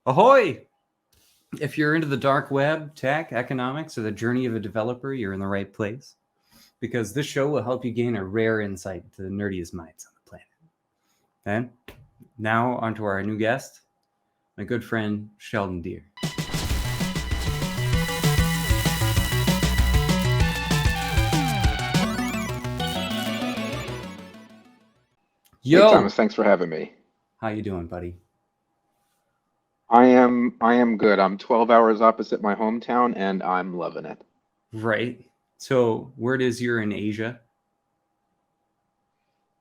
Ahoy! If you're into the dark web, tech, economics, or the journey of a developer, you're in the right place. Because this show will help you gain a rare insight into the nerdiest minds on the planet. And now, onto our new guest, my good friend, Sheldon Dearr. Hey Thomas, thanks for having me. How you doing, buddy? I am good. I'm 12 hours opposite my hometown and I'm loving it. Right. So, word is you're in Asia.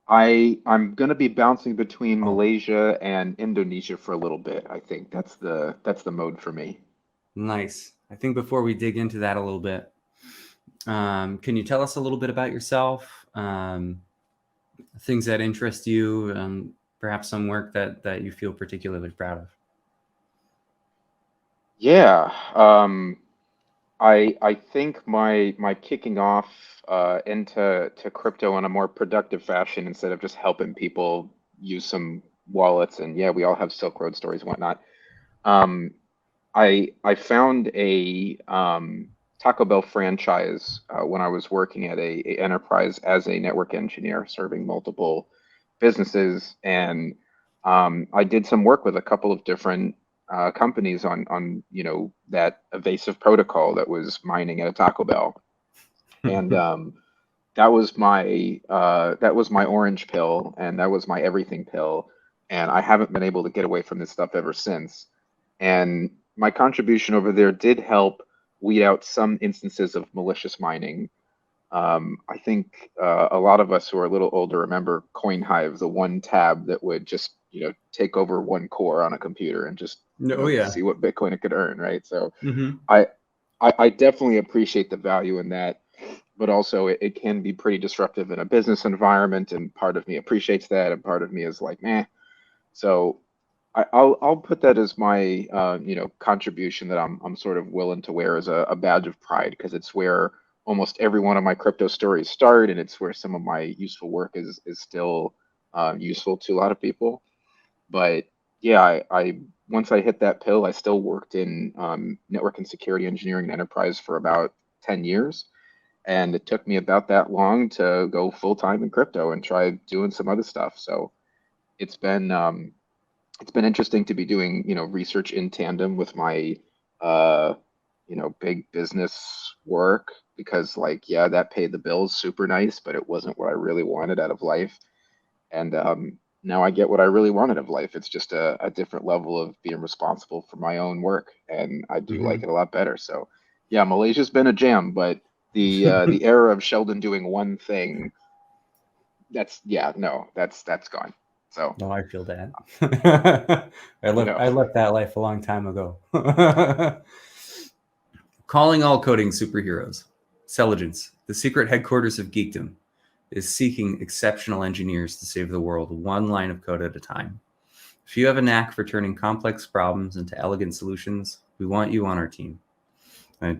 I'm gonna be bouncing between Oh, Malaysia and Indonesia for a little bit. I think that's the mode for me. nice. I think before we dig into that a little bit, can you tell us a little bit about yourself? Things that interest you, and perhaps some work that you feel particularly proud of. Yeah. I think my kicking off into crypto in a more productive fashion instead of just helping people use some wallets, and yeah, we all have Silk Road stories and whatnot. Um, I found a Taco Bell franchise when I was working at a enterprise as a network engineer, serving multiple businesses, and I did some work with a couple of different companies on that evasive protocol that was mining at a Taco Bell, and that was my orange pill, and that was my everything pill, and I haven't been able to get away from this stuff ever since. And my contribution over there did help weed out some instances of malicious mining. I think a lot of us who are a little older remember CoinHive, the one tab that would just, take over one core on a computer and just, Oh yeah. see what Bitcoin it could earn, right? So Mm-hmm. I, I definitely appreciate the value in that, but also it can be pretty disruptive in a business environment, and part of me appreciates that, and part of me is like, meh. So I'll put that as my contribution that I'm sort of willing to wear as a badge of pride, because it's where almost every one of my crypto stories start, and it's where some of my useful work is still useful to a lot of people. But yeah, I once I hit that pill, I still worked in network and security engineering and enterprise for about 10 years. And it took me about that long to go full time in crypto and try doing some other stuff. So it's been um, it's been interesting to be doing, research in tandem with my, uh, big business work, because like, yeah, that paid the bills super nice, but it wasn't what I really wanted out of life. And now I get what I really wanted of life. It's just a different level of being responsible for my own work, and I do like it a lot better. So yeah, Malaysia's been a jam, but the era of Sheldon doing one thing, that's yeah, no, that's gone. So, No, I feel that. I you left know. I left that life a long time ago. Calling all coding superheroes. Celligence, the secret headquarters of geekdom, is seeking exceptional engineers to save the world one line of code at a time. If you have a knack for turning complex problems into elegant solutions, we want you on our team.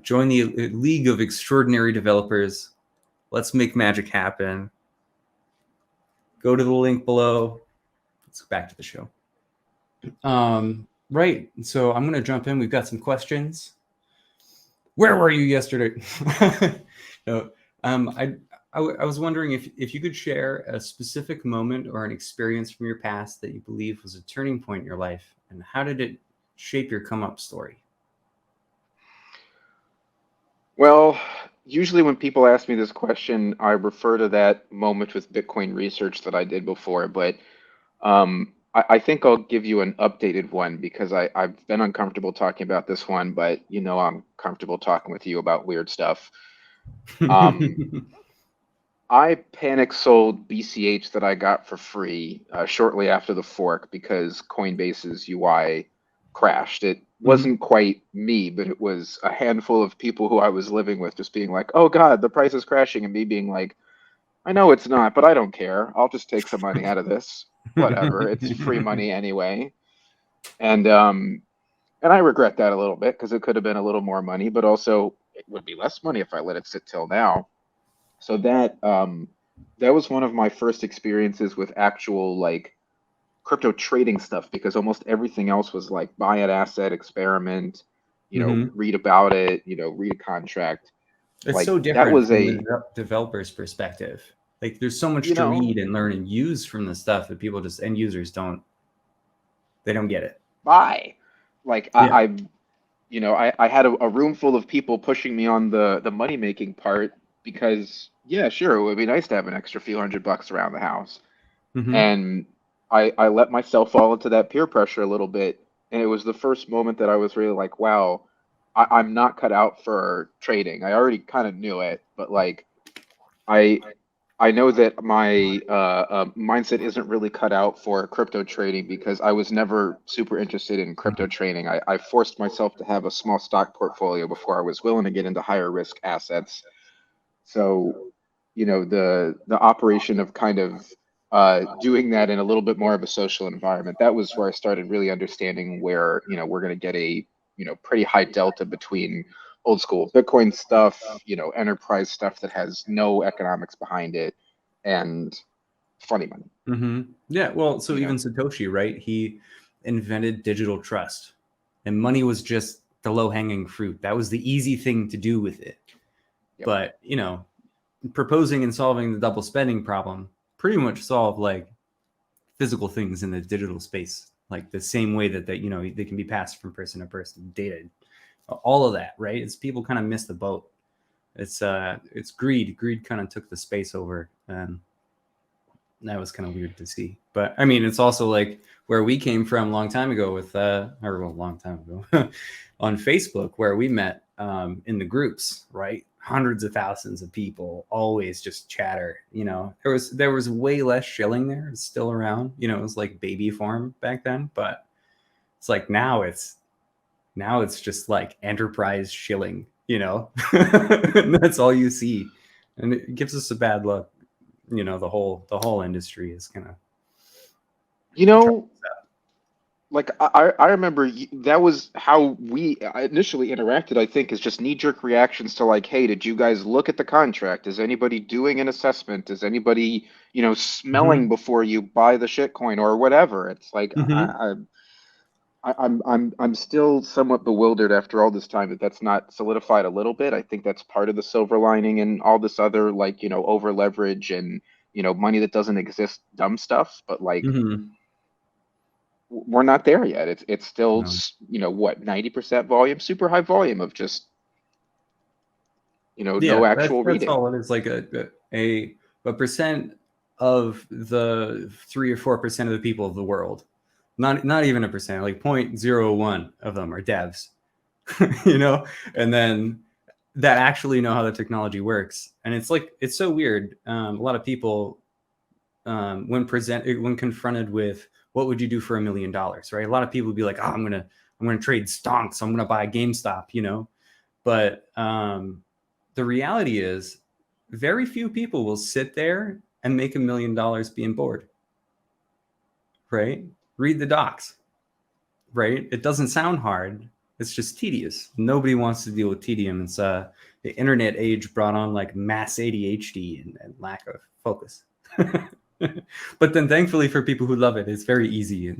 Join the League of Extraordinary Developers. Let's make magic happen. Go to the link below. Let's go back to the show. Right. So I'm going to jump in. We've got some questions. Where were you yesterday? No, I was wondering if you could share a specific moment or an experience from your past that you believe was a turning point in your life, and how did it shape your come up story? Well, usually when people ask me this question, I refer to that moment with Bitcoin research that I did before, but I think I'll give you an updated one, because I've been uncomfortable talking about this one, but I'm comfortable talking with you about weird stuff. Um, I panic sold BCH that I got for free shortly after the fork because Coinbase's UI crashed. It Mhm. wasn't quite me, but it was a handful of people who I was living with just being like, "Oh God, the price is crashing," and me being like, "I know it's not, but I don't care. I'll just take some money out of this. Whatever. It's free money anyway." And I regret that a little bit, because it could have been a little more money, but also it would be less money if I let it sit till now. So that was one of my first experiences with actual, like, crypto trading stuff, because almost everything else was like buy an asset, experiment, Hmm. read about it, read a contract. It's Like so that different was from the a, developer's perspective. Like there's so much you to know, read and learn and use from the stuff that people just end users don't, they don't get it. buy. Like Yeah. I had a room full of people pushing me on the money making part, because yeah, sure, it would be nice to have an extra few $100 around the house. Hmm. And I let myself fall into that peer pressure a little bit. And it was the first moment that I was really like, wow, I'm not cut out for trading. I already kind of knew it, but like I I know that my mindset isn't really cut out for crypto trading, because I was never super interested in crypto trading. I forced myself to have a small stock portfolio before I was willing to get into higher risk assets. So, the operation of kind of doing that in a little bit more of a social environment, that was where I started really understanding where, we're going to get a, pretty high delta between old school Bitcoin stuff, enterprise stuff that has no economics behind it, and funny money, Hmm. Yeah. Well, so you know. even Satoshi, right? He invented digital trust, and money was just the low hanging fruit. That was the easy thing to do with it. Yep. But, proposing and solving the double spending problem pretty much solve like physical things in the digital space, like the same way that they can be passed from person to person, data, all of that, right? It's people kind of miss the boat. It's greed kind of took the space over, and that was kind of weird to see. But I mean, it's also like where we came from a long time ago with or a long time ago on Facebook, where we met in the groups, right? Hundreds of thousands of people, always just chatter. There was way less shilling there. It's still around. It was like baby form back then, but it's like now it's just like enterprise shilling. That's all you see, and it gives us a bad look. The whole industry is kind of You know, like I remember that was how we initially interacted, I think, is just knee-jerk reactions to like, hey, did you guys look at the contract? Is anybody doing an assessment? Is anybody, smelling mm-hmm. before you buy the shitcoin or whatever? It's like Mm-hmm. I'm still somewhat bewildered after all this time that that's not solidified a little bit. I think that's part of the silver lining and all this other, like, over leverage and, money that doesn't exist, dumb stuff. But like, Mm-hmm. we're not there yet. It's still, No. what, 90% volume, super high volume of just, Yeah, no that's actual that's reading. all it is. Like a percent of the 3 or 4% of the people of the world, not even a percent, like 0.01 of them are devs, you know, and then that actually know how the technology works. And it's so weird. A lot of people when confronted with what would you do for $1 million, right? A lot of people would be like, oh, I'm gonna trade stonks. I'm gonna buy GameStop. But the reality is, very few people will sit there and make $1 million being bored, right? Read the docs, right? It doesn't sound hard. It's just tedious. Nobody wants to deal with tedium. It's the internet age brought on like mass ADHD and lack of focus. But then thankfully for people who love it, it's very easy.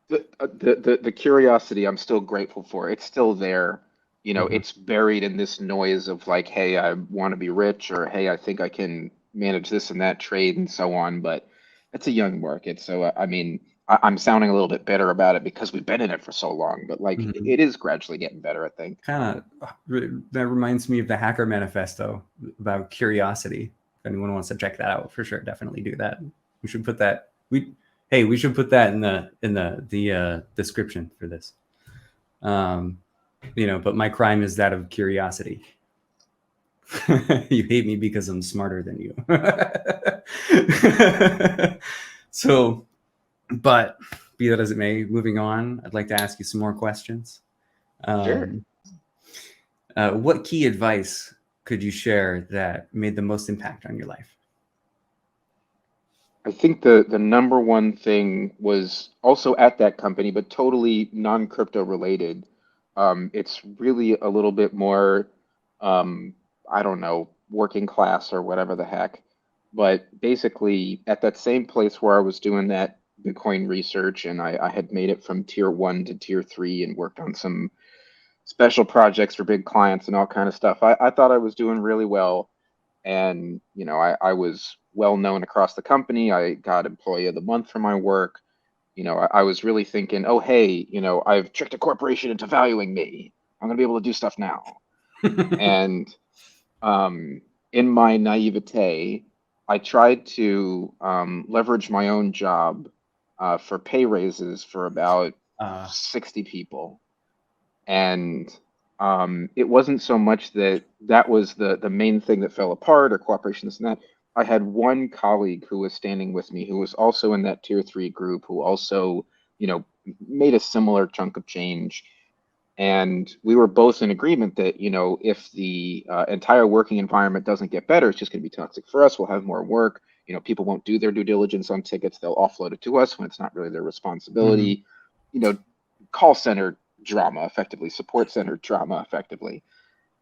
The curiosity, I'm still grateful for. It's still there. Mhm. It's buried in this noise of like, hey, I want to be rich, or hey, I think I can manage this and that trade and so on. But it's a young market, so I mean, I'm sounding a little bit bitter about it because we've been in it for so long. But like, Mhm. it is gradually getting better, I think. Kind of that reminds me of the Hacker Manifesto about curiosity. If anyone wants to check that out, for sure, definitely do that. We should put that. We should put that in the description for this. Um, but my crime is that of curiosity. You hate me because I'm smarter than you. So, but be that as it may, moving on, I'd like to ask you some more questions. Sure. Um, what key advice could you share that made the most impact on your life? I think the number one thing was also at that company, but totally non-crypto related. It's really a little bit more, I don't know, working class or whatever the heck. But basically, at that same place where I was doing that Bitcoin research, and I had made it from tier 1 to tier 3 and worked on some special projects for big clients and all kind of stuff. I thought I was doing really well. And, I was well known across the company. I got employee of the month for my work. I was really thinking, oh, hey, I've tricked a corporation into valuing me. I'm going to be able to do stuff now. And in my naivete, I tried to leverage my own job for pay raises for about 60 people. And it wasn't so much that was the main thing that fell apart or cooperation, this and that. I had one colleague who was standing with me who was also in that tier 3 group, who also, made a similar chunk of change. And we were both in agreement that, if the entire working environment doesn't get better, it's just going to be toxic for us. We'll have more work. People won't do their due diligence on tickets. They'll offload it to us when it's not really their responsibility. Call center drama, effectively, support center drama, effectively.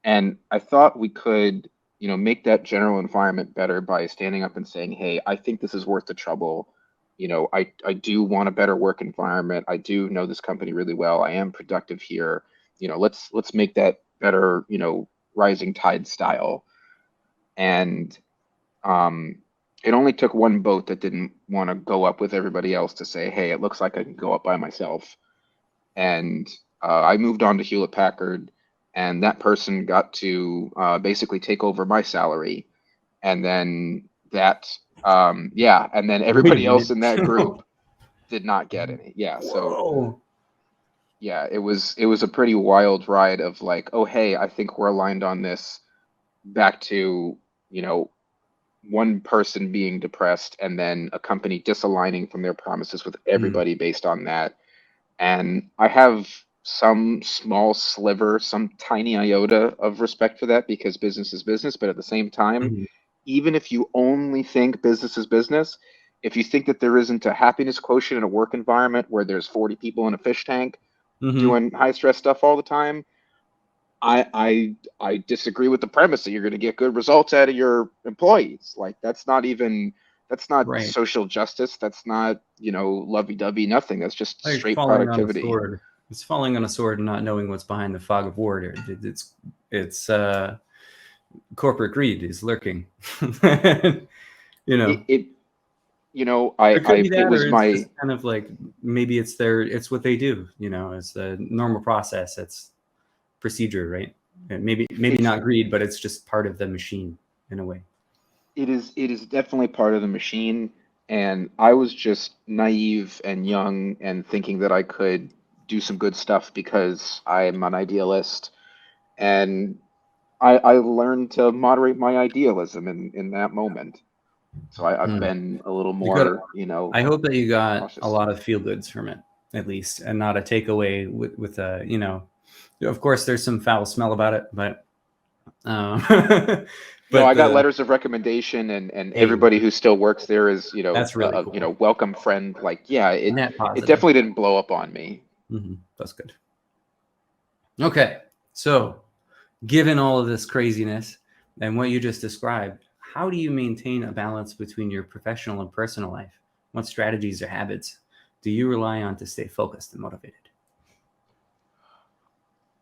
And I thought we could, make that general environment better by standing up and saying, hey, I think this is worth the trouble. I do want a better work environment. I do know this company really well. I am productive here. Let's make that better, rising tide style. And it only took one boat that didn't want to go up with everybody else to say, hey, it looks like I can go up by myself. And I moved on to Hewlett Packard, and that person got to basically take over my salary. And then and then everybody else in that group did not get any. Yeah. So yeah, it was a pretty wild ride of like, oh, hey, I think we're aligned on this, back to, one person being depressed and then a company disaligning from their promises with everybody based on that. And I have some small sliver, some tiny iota of respect for that, because business is business. But at the same time, even if you only think business is business, if you think that there isn't a happiness quotient in a work environment where there's 40 people in a fish tank doing high stress stuff all the time, I disagree with the premise that you're going to get good results out of your employees. Like, that's not right. Social justice. That's not, lovey-dovey, nothing. That's just like straight productivity. It's falling on a sword and not knowing what's behind the fog of war. It's corporate greed is lurking. It was my kind of like, maybe it's what they do. It's a normal process. It's procedure, right? And maybe not greed, but it's just part of the machine in a way. It is definitely part of the machine. And I was just naive and young and thinking that I could do some good stuff because I'm an idealist. And I learned to moderate my idealism in that moment. So I've been a little more, I hope that you got cautious. A lot of feel goods from it, at least, and not a takeaway with of course there's some foul smell about it, but no, I got letters of recommendation, and everybody who still works there is, that's really cool. Welcome friend. Like, yeah, it definitely didn't blow up on me. That's good. Okay, so given all of this craziness and what you just described, how do you maintain a balance between your professional and personal life? What strategies or habits do you rely on to stay focused and motivated?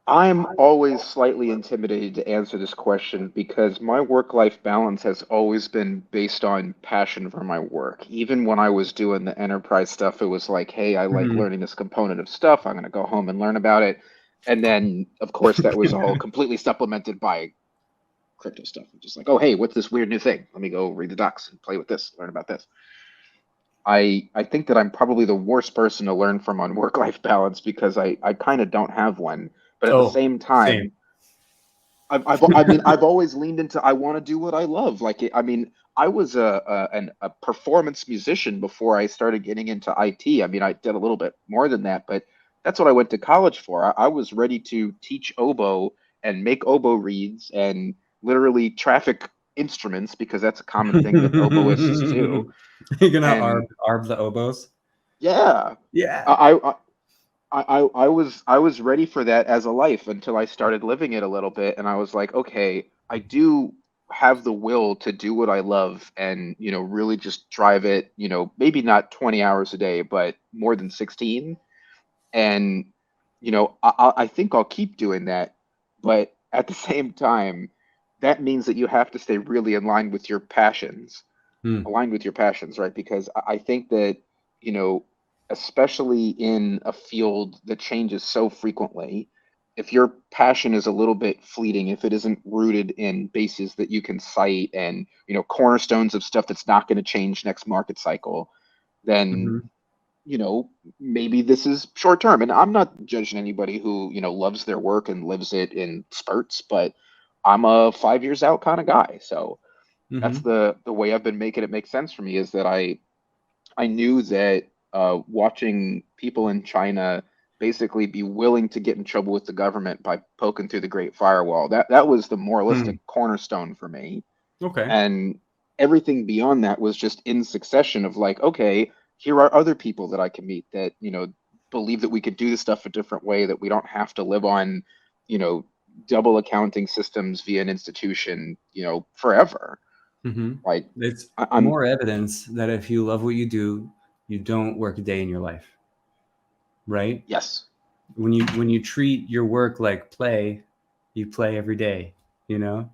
I'm always slightly intimidated to answer this question because my work-life balance has always been based on passion for my work. Even when I was doing the enterprise stuff, it was like, hey, I like learning this component of stuff. I'm going to go home and learn about it. And then, of course, that was all completely supplemented by crypto stuff. Just like, oh, hey, what's this weird new thing? Let me go read the docs and play with this, learn about this. I think that I'm probably the worst person to learn from on work-life balance because I kind of don't have one. But at the same time, I've always leaned into, I want to do what I love. Like, I was a performance musician before I started getting into IT. I did a little bit more than that, but that's what I went to college for. I was ready to teach oboe and make oboe reeds and literally traffic instruments, because that's a common thing that oboists do. You're gonna arb the oboes? Yeah. I was ready for that as a life until I started living it a little bit, and I was like, okay, I do have the will to do what I love and, really just drive it, maybe not 20 hours a day, but more than 16. And, I think I'll keep doing that. But at the same time, that means that you have to stay really Hmm. aligned with your passions, right? Because I think that, you know, especially in a field that changes so frequently, if your passion is a little bit fleeting, if it isn't rooted in bases that you can cite and, cornerstones of stuff that's not going to change next market cycle, then, Hmm. you know, maybe this is short term. And I'm not judging anybody who, loves their work and lives it in spurts, but I'm a 5 years out kind of guy. So that's Hmm. the way I've been making it make sense for me, is that I knew that watching people in China basically be willing to get in trouble with the government by poking through the Great Firewall, that was the Hmm. moralistic cornerstone for me. Okay. And everything beyond that was just in succession of like, okay, here are other people that I can meet that, believe that we could do this stuff a different way, that we don't have to live on, you know, double accounting systems via an institution, forever. Hmm. Like It's I'm more evidence that if you love what you do, you don't work a day in your life, right? yes. When you treat your work like play, you play every day, you know?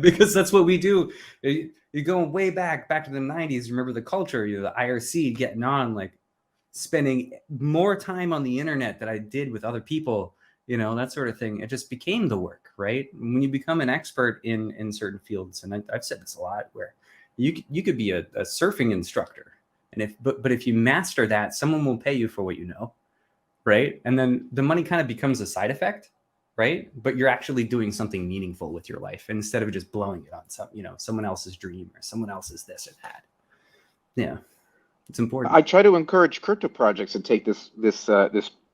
Because that's what we do. You're going way back to the 90s. Remember the culture, the IRC getting on, like spending more time on the internet that I did with other people, that sort of thing. It just became the work, right? When you become an expert in certain fields, and I've said this a lot, where you could be a surfing instructor, and but if you master that, someone will pay you for what you know, right? And then the money kind of becomes a side effect, right? But you're actually doing something meaningful with your life instead of just blowing it on someone else's dream or someone else's this or that. Yeah, it's important. I try to encourage crypto projects to take this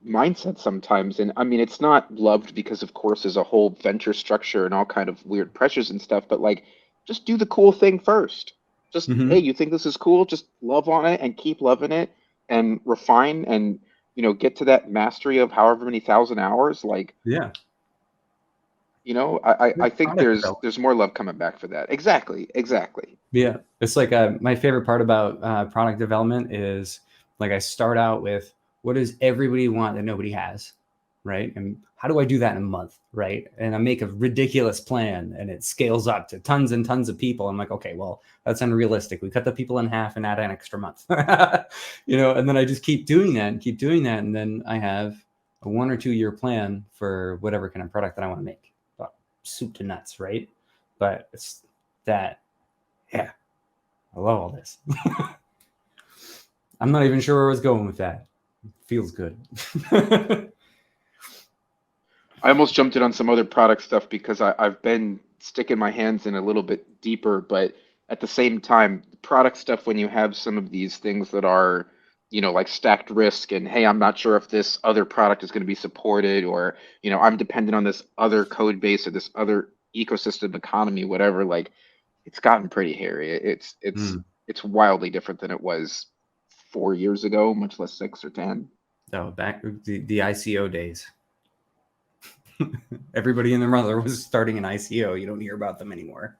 mindset sometimes, and I mean it's not loved because, of course, there's a whole venture structure and all kind of weird pressures and stuff. But like, just do the cool thing first. Just hey, Hmm. you think this is cool? Just love on it and keep loving it and refine and get to that mastery of however many thousand hours. Like, Yeah. I think Product development. there's more love coming back for that. Exactly, exactly. Yeah, it's like my favorite part about product development is like I start out with what does everybody want that nobody has, right? And how do I do that in a month, right? And I make a ridiculous plan, and it scales up to tons and tons of people. I'm like, okay, well, that's unrealistic. We cut the people in half and add an extra month, And then I just keep doing that and keep doing that, and then I have a 1 or 2 year plan for whatever kind of product that I want to make, but soup to nuts, right? But it's that. Yeah, I love all this. I'm not even sure where I was going with that. It feels good. I almost jumped in on some other product stuff because I've been sticking my hands in a little bit deeper, but at the same time, product stuff, when you have some of these things that are, like stacked risk and hey, I'm not sure if this other product is going to be supported, or, I'm dependent on this other code base or this other ecosystem economy, whatever, like it's gotten pretty hairy. Mm. It's wildly different than it was 4 years ago, much less 6 or 10. Oh, back the ICO days. Everybody and their mother was starting an ICO. You don't hear about them anymore.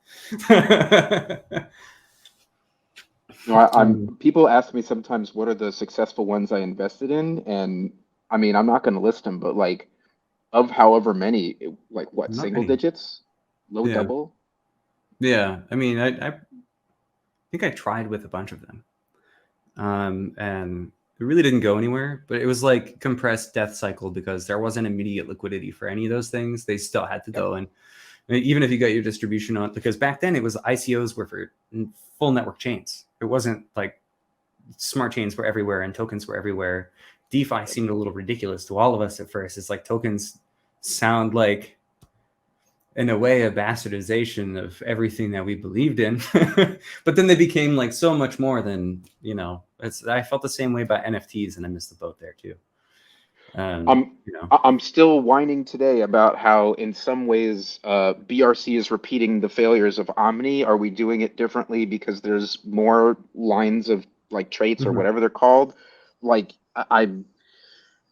No, I'm people ask me sometimes what are the successful ones I invested in, and I mean I'm not going to list them, but like of however many, like what, Not single many. digits, low Yeah. double. Yeah. I mean, I think I tried with a bunch of them. And it really didn't go anywhere, but it was like compressed death cycle because there wasn't immediate liquidity for any of those things. They still had to Yep. go. And even if you got your distribution on, because back then it was ICOs were for full network chains. It wasn't like smart chains were everywhere and tokens were everywhere. DeFi Yep. seemed a little ridiculous to all of us at first. It's like tokens sound like, in a way, a bastardization of everything that we believed in. But then they became like so much more than, I felt the same way about NFTs, and I missed the boat there too. Um, I'm you know, I'm still whining today about how in some ways BRC is repeating the failures of Omni. Are we doing it differently because there's more lines of like traits or Mhm. whatever they're called? Like I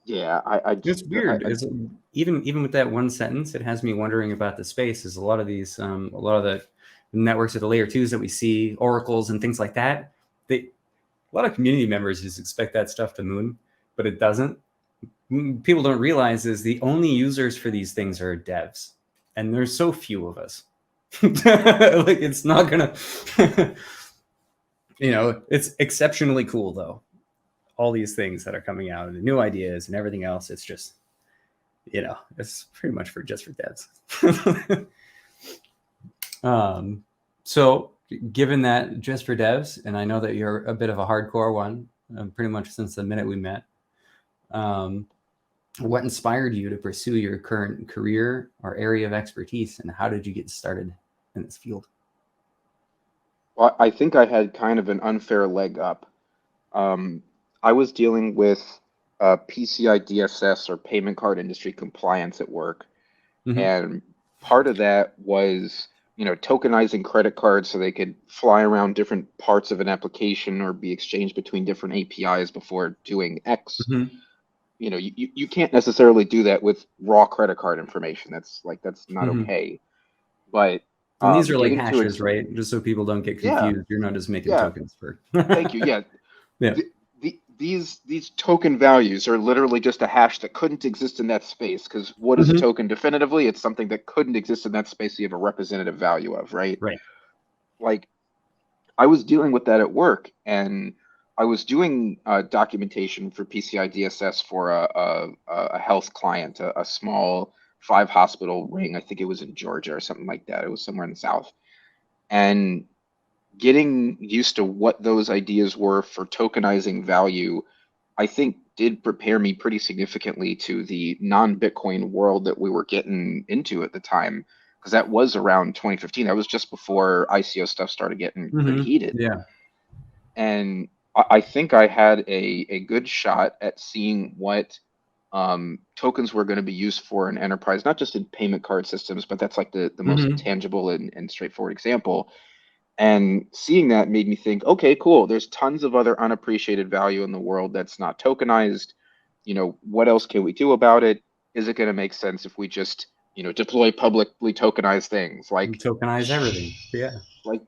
Yeah, It's weird. It's even with that one sentence, it has me wondering about the space. Is a lot of these, a lot of the networks at the layer twos that we see, oracles and things like that. A lot of community members just expect that stuff to moon, but it doesn't. People don't realize is the only users for these things are devs, and there's so few of us. Like it's not gonna, it's exceptionally cool though. All these things that are coming out and the new ideas and everything else, it's just, it's pretty much just for devs. So given that just for devs, and I know that you're a bit of a hardcore one, pretty much since the minute we met, what inspired you to pursue your current career or area of expertise, and how did you get started in this field? Well, I think I had kind of an unfair leg up. I was dealing with PCI DSS or payment card industry compliance at work. Mm-hmm. And part of that was, tokenizing credit cards so they could fly around different parts of an application or be exchanged between different APIs before doing X. Mm-hmm. You can't necessarily do that with raw credit card information. That's not Mm-hmm. okay. But And these are like getting to hashes, right? Just so people don't get yeah, confused. You're not just making yeah. tokens for. Thank you. Yeah. Yeah. These token values are literally just a hash that couldn't exist in that space. Because what is a Mm-hmm. token definitively? It's something that couldn't exist in that space you have a representative value of, right? Right. Like I was dealing with that at work, and I was doing documentation for PCI DSS for a health client, a small 5 hospital ring. I think it was in Georgia or something like that. It was somewhere in the South. And getting used to what those ideas were for tokenizing value, I think did prepare me pretty significantly to the non-Bitcoin world that we were getting into at the time, because that was around 2015. That was just before ICO stuff started getting pretty heated. Yeah. And I think I had a good shot at seeing what tokens were going to be used for in enterprise, not just in payment card systems, but that's like the most tangible and straightforward example. And seeing that made me think, okay, cool. There's tons of other unappreciated value in the world that's not tokenized. What else can we do about it? Is it going to make sense if we just, deploy publicly tokenized things? Like Tokenize everything. Yeah. Like,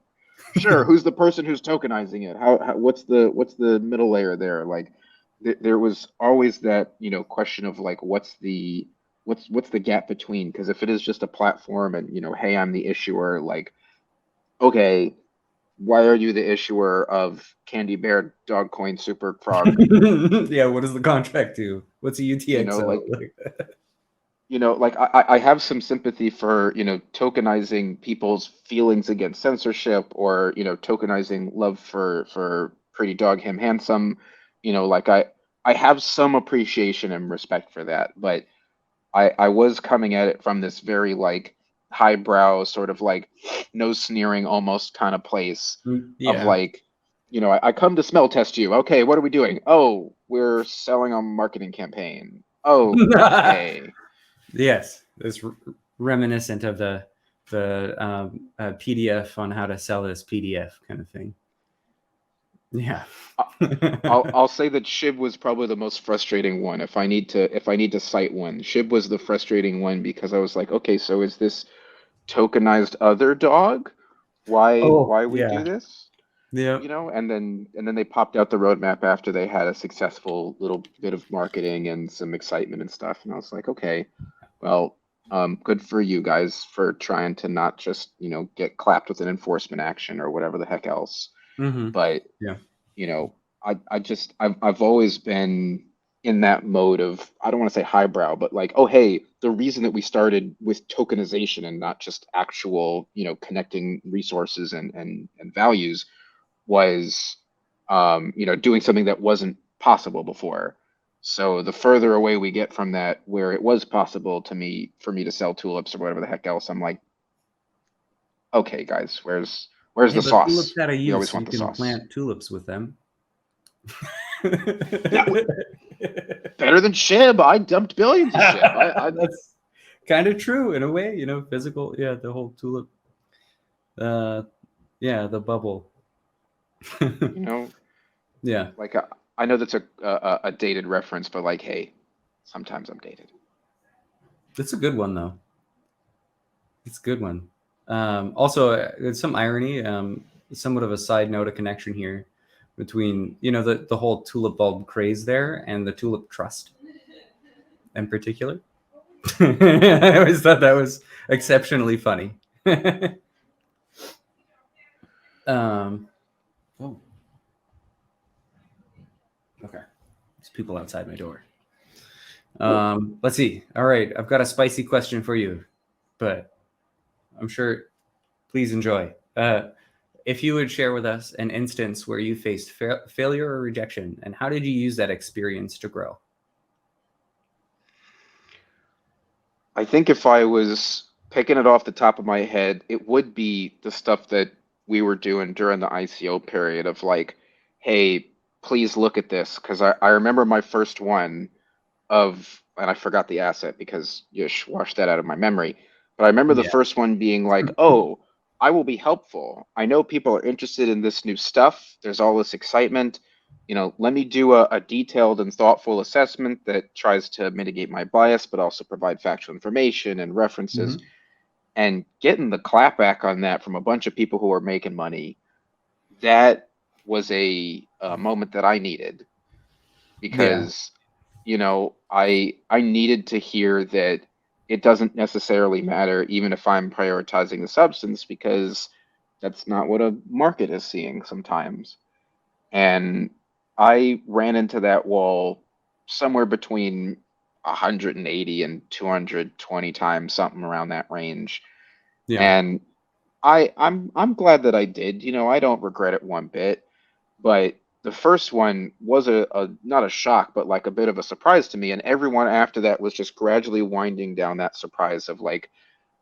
sure, who's the person who's tokenizing it? What's the middle layer there? Like, there was always that, question of like, what's the gap between? Because if it is just a platform and, hey, I'm the issuer, like, okay, why are you the issuer of Candy Bear Dogcoin Super Frog? Yeah, what does the contract do? What's a UTXO? Like I have some sympathy for, tokenizing people's feelings against censorship, or, tokenizing love for Pretty Dog Him Handsome. Like I have some appreciation and respect for that, but I was coming at it from this very like highbrow sort of like nose sneering almost kind of place of like, I come to smell test you. Okay, what are we doing? Oh, we're selling a marketing campaign. Oh, okay. Yes, it's reminiscent of the PDF on how to sell this PDF kind of thing. Yeah. I'll say that Shib was probably the most frustrating one. If I need to cite one, Shib was the frustrating one, because I was like, okay, so is this tokenized other dog? Why we do this? Yeah. And then they popped out the roadmap after they had a successful little bit of marketing and some excitement and stuff. And I was like, okay, well, good for you guys for trying to not just, get clapped with an enforcement action or whatever the heck else. But yeah, I've always been in that mode of, I don't want to say highbrow, but like, oh, hey, the reason that we started with tokenization and not just actual, connecting resources and values was, doing something that wasn't possible before. So the further away we get from that, where it was possible for me to sell tulips or whatever the heck else, I'm like, okay, guys, where's the sauce? Tulips out of use, we always so want you the can sauce. plant tulips with them. Better than Shib. I dumped billions of Shib. That's kind of true in a way, physical. Yeah, the whole tulip. Yeah, the bubble. Yeah. Yeah. Like I know that's a dated reference, but like, hey, sometimes I'm dated. That's a good one, though. It's a good one. Also, there's some irony, somewhat of a side note, a connection here between, the whole tulip bulb craze there and the tulip trust in particular. I always thought that was exceptionally funny. Oh, okay. There's people outside my door. Let's see. All right, I've got a spicy question for you, but I'm sure. Please enjoy. If you would share with us an instance where you faced failure or rejection, and how did you use that experience to grow? I think if I was picking it off the top of my head, it would be the stuff that we were doing during the ICO period of like, hey, please look at this. Because I remember my first one and I forgot the asset because you washed that out of my memory. But I remember the first one being like, oh, I will be helpful. I know people are interested in this new stuff. There's all this excitement. Let me do a detailed and thoughtful assessment that tries to mitigate my bias, but also provide factual information and references. Mm-hmm. And getting the clapback on that from a bunch of people who are making money, that was a moment that I needed because, I needed to hear that it doesn't necessarily matter, even if I'm prioritizing the substance, because that's not what a market is seeing sometimes. And I ran into that wall somewhere between 180 and 220 times, something around that range. Yeah. And I'm glad that I did. I don't regret it one bit. But the first one was a not a shock, but like a bit of a surprise to me. And everyone after that was just gradually winding down that surprise of like,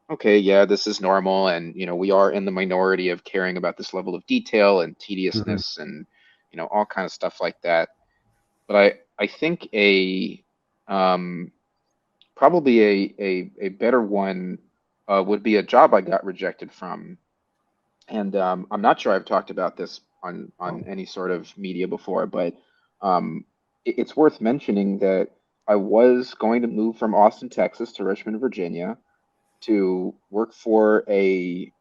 okay, yeah, this is normal, and we are in the minority of caring about this level of detail and Mm-hmm. tediousness and all kind of stuff like that. But I think um probably a better one would be a job I got rejected from, and I'm not sure I've talked about this on Oh. any sort of media before, but it's worth mentioning that I was going to move from Austin, Texas to Richmond, Virginia to work for a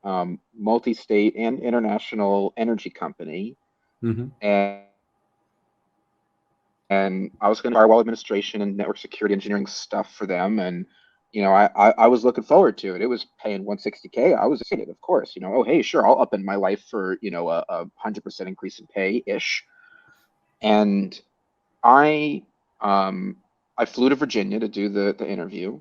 multi-state and international energy company, Mm-hmm. and I was going to firewall administration and network security engineering stuff for them, and I was looking forward to it. It was paying 160K. I was excited, of course. Oh, hey, sure, I'll up in my life for a 100% increase in pay ish. And I um I flew to Virginia to do the interview,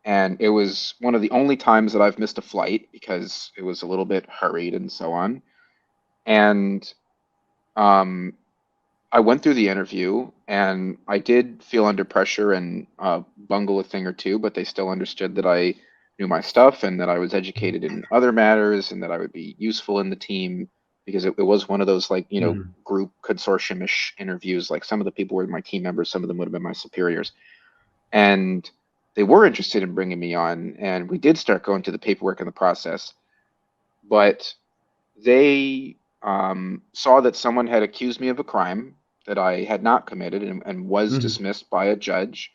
and it was one of the only times that I've missed a flight because it was a little bit hurried and so on. And um, I went through the interview, and I did feel under pressure and bungle a thing or two, but they still understood that I knew my stuff and that I was educated in other matters and that I would be useful in the team because it was one of those like, Mm-hmm. group consortium-ish interviews. Like some of the people were my team members, some of them would have been my superiors. And they were interested in bringing me on, and we did start going through the paperwork and the process. But they saw that someone had accused me of a crime that I had not committed and was Mm-hmm. dismissed by a judge.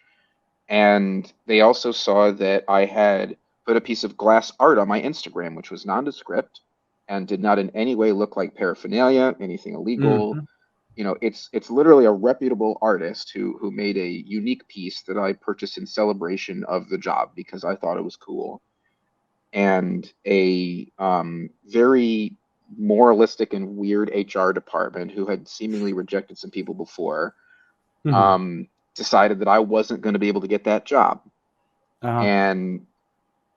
And they also saw that I had put a piece of glass art on my Instagram, which was nondescript and did not in any way look like paraphernalia, anything illegal. Mm-hmm. It's literally a reputable artist who made a unique piece that I purchased in celebration of the job because I thought it was cool. And a very moralistic and weird HR department who had seemingly rejected some people before Mm-hmm. um, decided that I wasn't going to be able to get that job. Uh-huh. And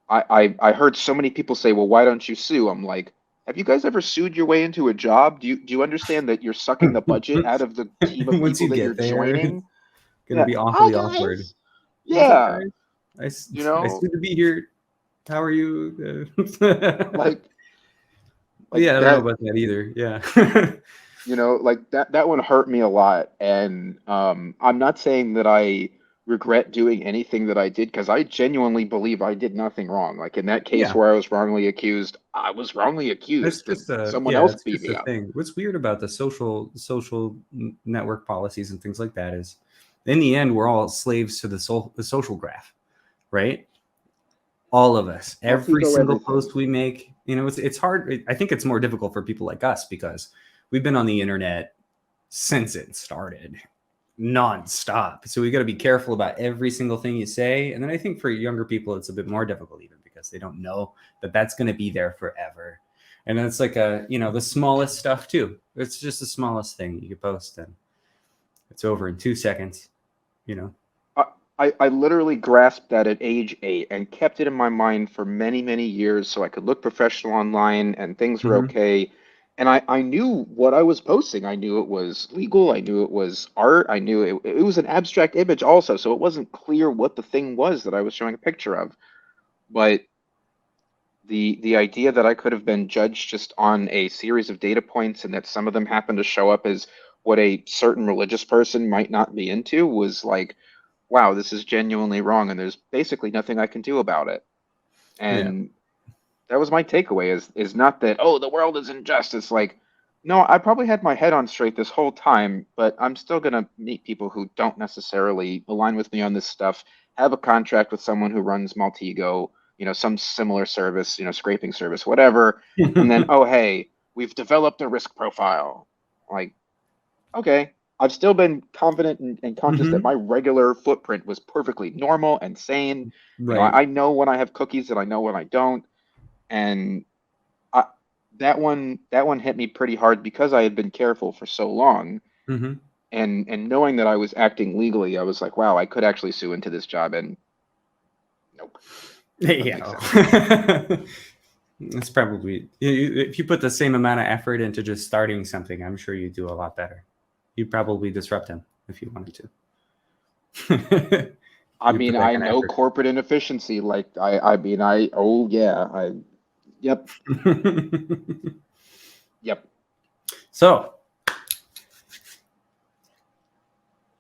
I heard so many people say, "Well, why don't you sue?" I'm like, "Have you guys ever sued your way into a job? Do you understand that you're sucking the budget out of the team of Once people you that you're get there, it's joining?" gonna Yeah. be Hi awfully awkward. guys. What's up, Yeah. guys? You It's know, good to be here. How are you? like Yeah, I don't know that. about that either. Yeah. Like that one hurt me a lot. And I'm not saying that I regret doing anything that I did because I genuinely believe I did nothing wrong. Like in that case Yeah. where I was wrongly accused, I was wrongly It's accused and just a someone yeah, else it's beat just a me up. thing. What's weird about the social network policies and things like that is In the end, we're all slaves to the social graph, right? All of us, every single post we make, it's hard. I think it's more difficult for people like us because we've been on the internet since it started nonstop. So we got to be careful about every single thing you say. And then I think for younger people, it's a bit more difficult even because they don't know that that's going to be there forever. And it's like the smallest stuff too. It's just the smallest thing you could post and it's over in 2 seconds, I literally grasped that at age 8 and kept it in my mind for many, many years so I could look professional online and things were okay. And I knew what I was posting. I knew it was legal. I knew it was art. I knew it was an abstract image also. So it wasn't clear what the thing was that I was showing a picture of. But the idea that I could have been judged just on a series of data points and that some of them happened to show up as what a certain religious person might not be into was like, wow, this is genuinely wrong, and there's basically nothing I can do about it. And that was my takeaway is not that, oh, the world is unjust. It's like, no, I probably had my head on straight this whole time, but I'm still going to meet people who don't necessarily align with me on this stuff, have a contract with someone who runs Maltego, some similar service, scraping service, whatever. And then, oh, hey, we've developed a risk profile. Like, okay, I've still been confident and conscious that my regular footprint was perfectly normal and sane. Right. I know when I have cookies and I know when I don't. And that one hit me pretty hard because I had been careful for so long. And knowing that I was acting legally, I was like, wow, I could actually sue into this job. And nope. Yeah. It's probably, if you put the same amount of effort into just starting something, I'm sure you'd do a lot better. You'd probably disrupt him if you wanted to. I mean, I know corporate inefficiency. Like, yep. Yep. So,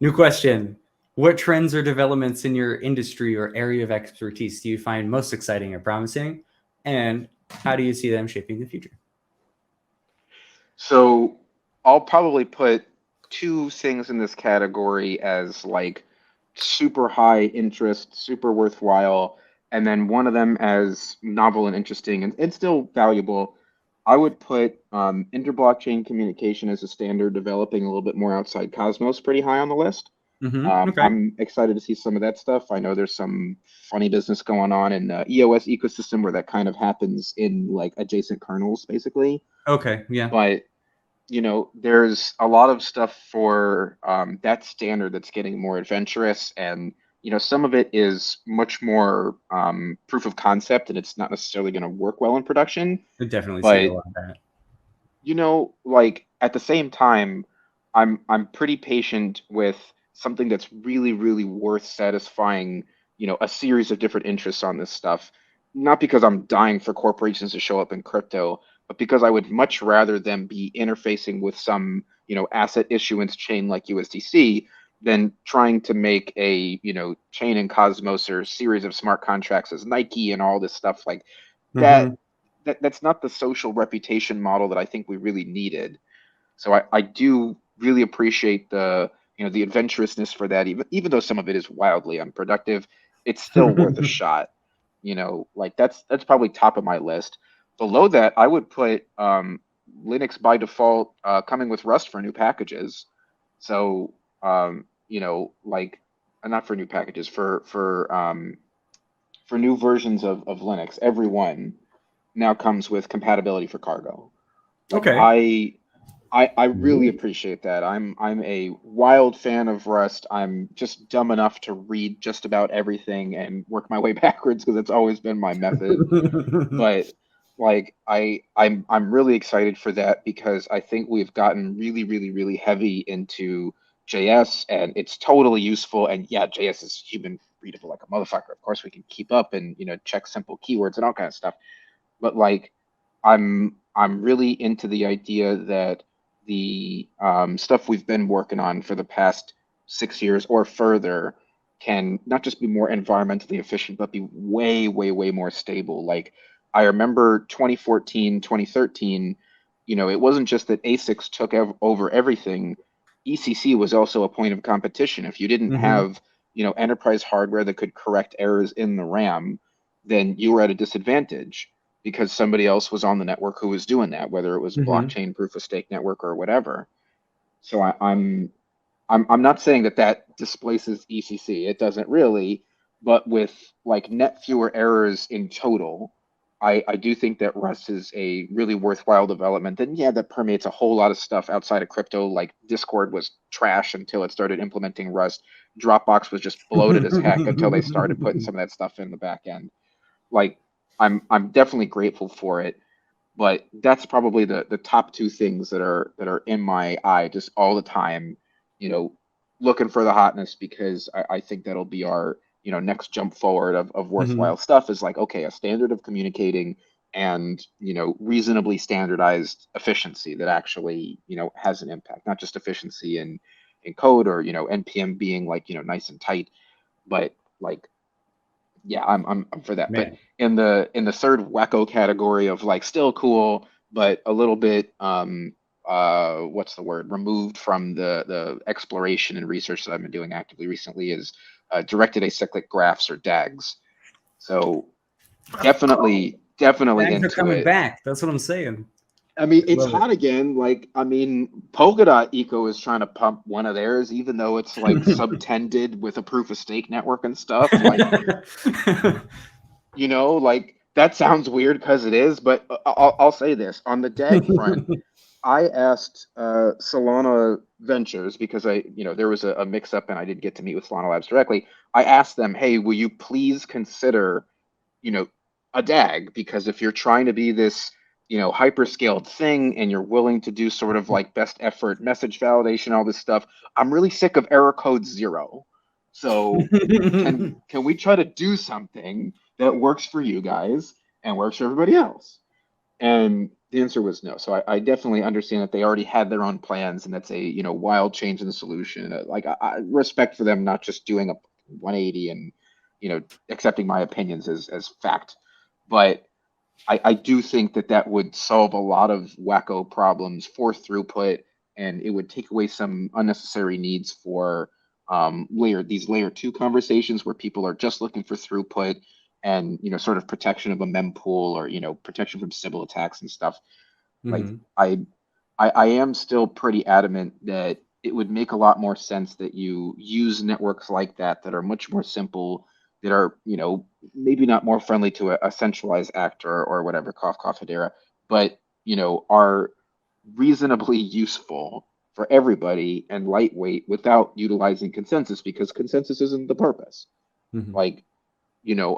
new question. What trends or developments in your industry or area of expertise do you find most exciting or promising? And how do you see them shaping the future? So I'll probably put 2 things in this category as like super high interest, super worthwhile, and then one of them as novel and interesting and still valuable. I would put interblockchain communication as a standard developing a little bit more outside Cosmos pretty high on the list. Okay. I'm excited to see some of that stuff. I know there's some funny business going on in the EOS ecosystem where that kind of happens in like adjacent kernels, basically. Okay, yeah. But there's a lot of stuff for that standard that's getting more adventurous, and some of it is much more proof of concept, and it's not necessarily going to work well in production. I definitely see a lot of that. Like at the same time, I'm pretty patient with something that's really, really worth satisfying, a series of different interests on this stuff. Not because I'm dying for corporations to show up in crypto, but because I would much rather them be interfacing with some, asset issuance chain like USDC than trying to make a, chain in Cosmos or series of smart contracts as Nike and all this stuff like that. That's not the social reputation model that I think we really needed. So I do really appreciate the the adventurousness for that, even though some of it is wildly unproductive, it's still worth a shot. Like that's probably top of my list. Below that, I would put Linux by default coming with Rust for new packages. So like not for new packages for new versions of Linux. Everyone now comes with compatibility for cargo. Like, okay. I really appreciate that. I'm a wild fan of Rust. I'm just dumb enough to read just about everything and work my way backwards because it's always been my method. But like I'm really excited for that because I think we've gotten really, really, really heavy into JS and it's totally useful. And yeah, JS is human readable like a motherfucker. Of course we can keep up and check simple keywords and all kind of stuff. But like I'm really into the idea that the stuff we've been working on for the past 6 years or further can not just be more environmentally efficient, but be way, way, way more stable. Like I remember 2014, 2013, it wasn't just that ASICs took over everything. ECC was also a point of competition. If you didn't Mm-hmm. have, enterprise hardware that could correct errors in the RAM, then you were at a disadvantage because somebody else was on the network who was doing that, whether it was Mm-hmm. blockchain proof of stake network or whatever. So I'm not saying that that displaces ECC. It doesn't really, but with like net fewer errors in total, I do think that Rust is a really worthwhile development. And yeah, that permeates a whole lot of stuff outside of crypto. Like Discord was trash until it started implementing Rust. Dropbox was just bloated as heck until they started putting some of that stuff in the back end. Like I'm definitely grateful for it, but that's probably the top two things that are in my eye just all the time, you know, looking for the hotness because I think that'll be our, next jump forward of Mm-hmm. worthwhile stuff is like, okay, a standard of communicating and, reasonably standardized efficiency that actually, has an impact, not just efficiency in code or, NPM being like, nice and tight, but like yeah, I'm for that. But Man. in the third wacko category of like still cool, but a little bit what's the word? Removed from the exploration and research that I've been doing actively recently is directed acyclic graphs or DAGs. So definitely Bags are into coming it. back. That's what I'm saying. I mean, I it's love it. hot again. Like, I mean, Polkadot Eco is trying to pump one of theirs, even though it's like subtended with a proof of stake network and stuff. Like, like that sounds weird because it is, but I'll say this on the DAG front. I asked Solana Ventures because there was a mix up and I didn't get to meet with Solana Labs directly. I asked them, hey, will you please consider, you know, a DAG? Because if you're trying to be this, hyperscaled thing and you're willing to do sort of like best effort message validation, all this stuff, I'm really sick of error code 0. So can we try to do something that works for you guys and works for everybody else? And the answer was no. So I definitely understand that they already had their own plans, and that's a wild change in the solution. Like I respect for them not just doing a 180 and accepting my opinions as fact, but I do think that that would solve a lot of wacko problems for throughput, and it would take away some unnecessary needs for layer 2 conversations where people are just looking for throughput and sort of protection of a mempool or protection from Sybil attacks and stuff. Like Hmm. I am still pretty adamant that it would make a lot more sense that you use networks like that are much more simple, that are, maybe not more friendly to a centralized actor or whatever, cough, Hedera, but, are reasonably useful for everybody and lightweight without utilizing consensus because consensus isn't the purpose. Hmm. Like,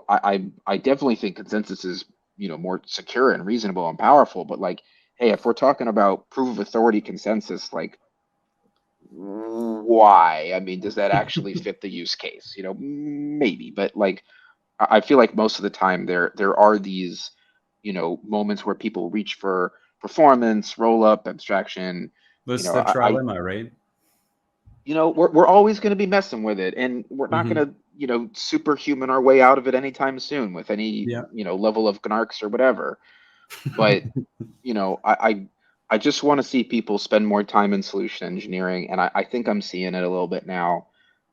I definitely think consensus is, more secure and reasonable and powerful, but like, hey, if we're talking about proof of authority consensus, like why? I mean, does that actually fit the use case? Maybe, but like I feel like most of the time there are these, moments where people reach for performance, roll up, abstraction. That's the trilemma, right? We're always going to be messing with it, and we're not Hmm. going to, superhuman our way out of it anytime soon with any, Yeah. level of gnarks or whatever. But, I just want to see people spend more time in solution engineering, and I think I'm seeing it a little bit now.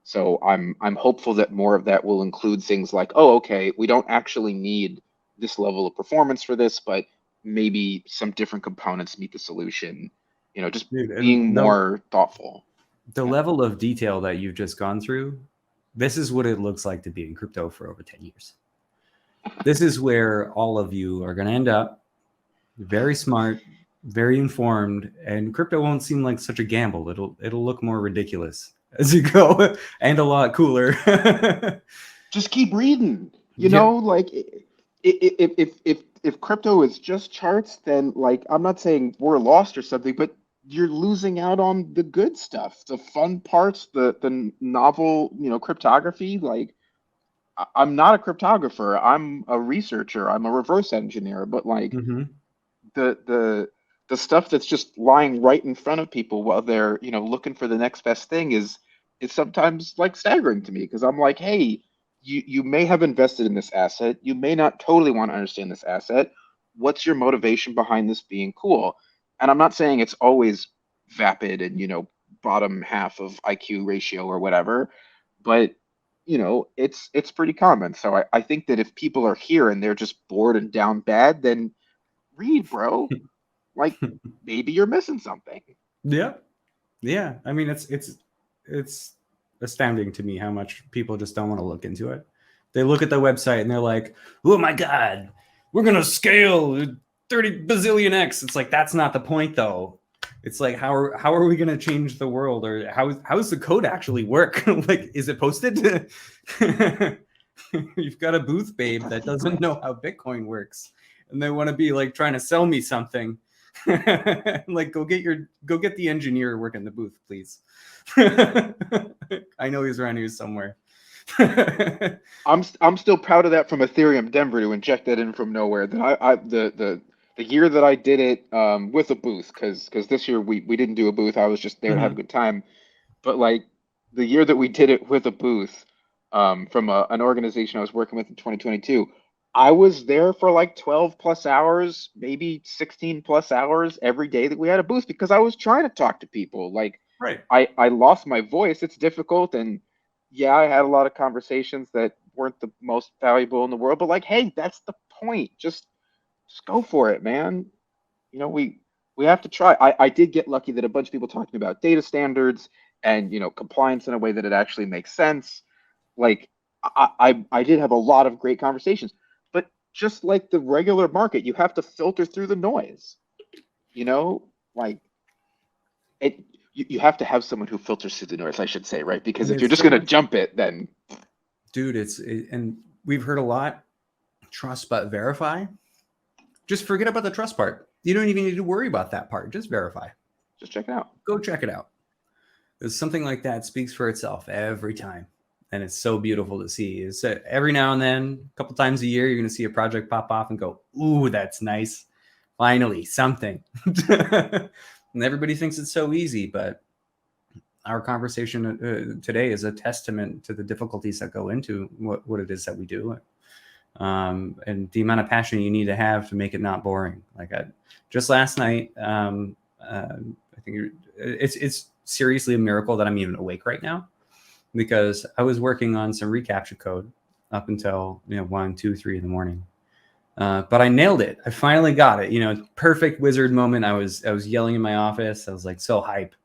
So I'm hopeful that more of that will include things like, oh, okay, we don't actually need this level of performance for this, but maybe some different components meet the solution. Just Dude, and being more thoughtful. the Yeah. level of detail that you've just gone through, this is what it looks like to be in crypto for over 10 years. This is where all of you are going to end up, very smart, very informed, and crypto won't seem like such a gamble. It'll look more ridiculous as you go and a lot cooler. Just keep reading. Yep. Like if crypto is just charts, then like I'm not saying we're lost or something, but you're losing out on the good stuff, the fun parts, the novel, cryptography. Like I'm not a cryptographer. I'm a researcher. I'm a reverse engineer, but like Hmm. the stuff that's just lying right in front of people while they're looking for the next best thing is sometimes like staggering to me because I'm like, hey, you may have invested in this asset, you may not totally want to understand this asset. What's your motivation behind this being cool? And I'm not saying it's always vapid and bottom half of IQ ratio or whatever, but it's pretty common. So I think that if people are here and they're just bored and down bad, then read, bro. Like maybe you're missing something. Yeah. Yeah. I mean, it's astounding to me how much people just don't want to look into it. They look at the website and they're like, oh my God, we're going to scale 30 bazillion X. It's like, that's not the point though. It's like, how are we going to change the world? Or how does the code actually work? Like, is it posted? You've got a booth babe that doesn't know how Bitcoin works. And they want to be like trying to sell me something. Like, go get the engineer working the booth, please. I know he's around here somewhere. I'm still proud of that from Ethereum Denver to inject that in from nowhere. That the year that I did it with a booth, because this year we didn't do a booth. I was just there to have a good time. But like the year that we did it with a booth from an organization I was working with in 2022, I was there for like 12 plus hours, maybe 16 plus hours every day that we had a booth, because I was trying to talk to people. Like, right. I lost my voice. It's difficult. And yeah, I had a lot of conversations that weren't the most valuable in the world, but like, hey, that's the point. Just go for it, man. We have to try. I did get lucky that a bunch of people talking about data standards and, compliance in a way that it actually makes sense. Like I did have a lot of great conversations, but just like the regular market, you have to filter through the noise, like you have to have someone who filters through the noise, I should say, right? Because if you're just going to jump it, then dude, and we've heard a lot, trust but verify. Just forget about the trust part. You don't even need to worry about that part. Just verify. Just check it out. Go check it out. Because something like that speaks for itself every time. And it's so beautiful to see. It's every now and then, a couple times a year, you're going to see a project pop off and go, ooh, that's nice. Finally, something. And everybody thinks it's so easy, but our conversation today is a testament to the difficulties that go into what it is that we do. And the amount of passion you need to have to make it not boring. Like just last night, I think it's seriously a miracle that I'm even awake right now, because I was working on some reCAPTCHA code up until 1, 2, 3 in the morning. But I nailed it. I finally got it. Perfect wizard moment. I was yelling in my office. I was like so hype.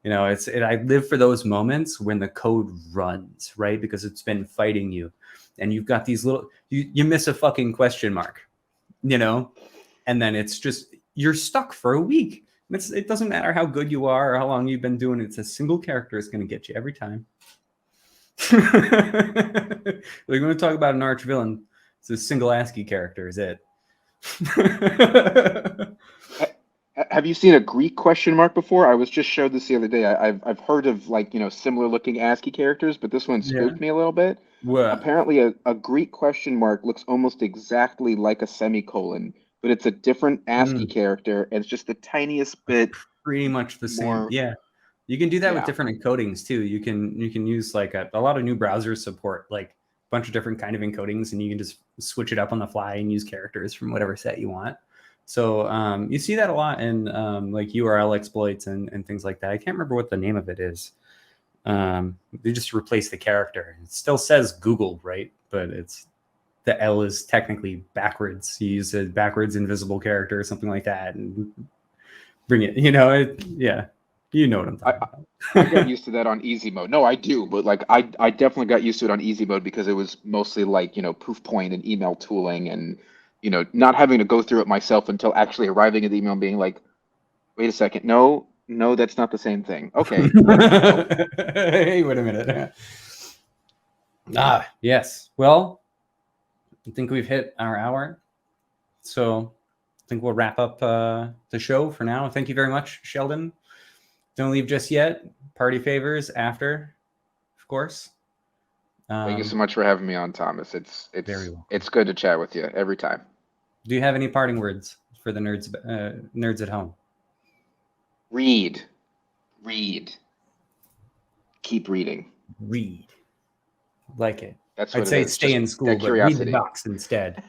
I live for those moments when the code runs, right? Because it's been fighting you. And you've got these little, you miss a fucking question mark, and then it's just, you're stuck for a week. It doesn't matter how good you are or how long you've been doing it. It's a single character is going to get you every time. We're going to talk about an arch villain. It's a single ASCII character is it. Have you seen a Greek question mark before? I was just showed this the other day. I've heard of similar looking ASCII characters, but this one spooked me a little bit. What? Apparently a Greek question mark looks almost exactly like a semicolon, but it's a different ASCII character, and it's just the tiniest bit. Pretty much the same. Yeah. You can do that with different encodings too. You can use like a lot of new browsers support like a bunch of different kind of encodings, and you can just switch it up on the fly and use characters from whatever set you want. So you see that a lot in like URL exploits and things like that. I can't remember what the name of it is. They just replace the character. It still says Google, right? But the L is technically backwards. You use a backwards invisible character or something like that and bring it, you know what I'm talking about. I got used to that on easy mode. No, I do, but like I definitely got used to it on easy mode because it was mostly like, proof point and email tooling and, not having to go through it myself until actually arriving at the email and being like, wait a second, no, that's not the same thing. Okay. Hey, wait a minute. Yes. Well, I think we've hit our hour. So I think we'll wrap up the show for now. Thank you very much, Sheldon. Don't leave just yet. Party favors after, of course. Thank you so much for having me on, Thomas. It's good to chat with you every time. Do you have any parting words for the nerds at home? Read. Keep reading. Read. Like it. That's what I'd say stay in school, but read the box instead.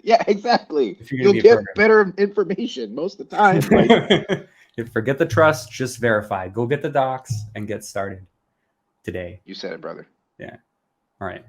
Yeah, you'll get better information most of the time. Forget the trust, just verify. Go get the docs and get started today. You said it, brother. Yeah. All right.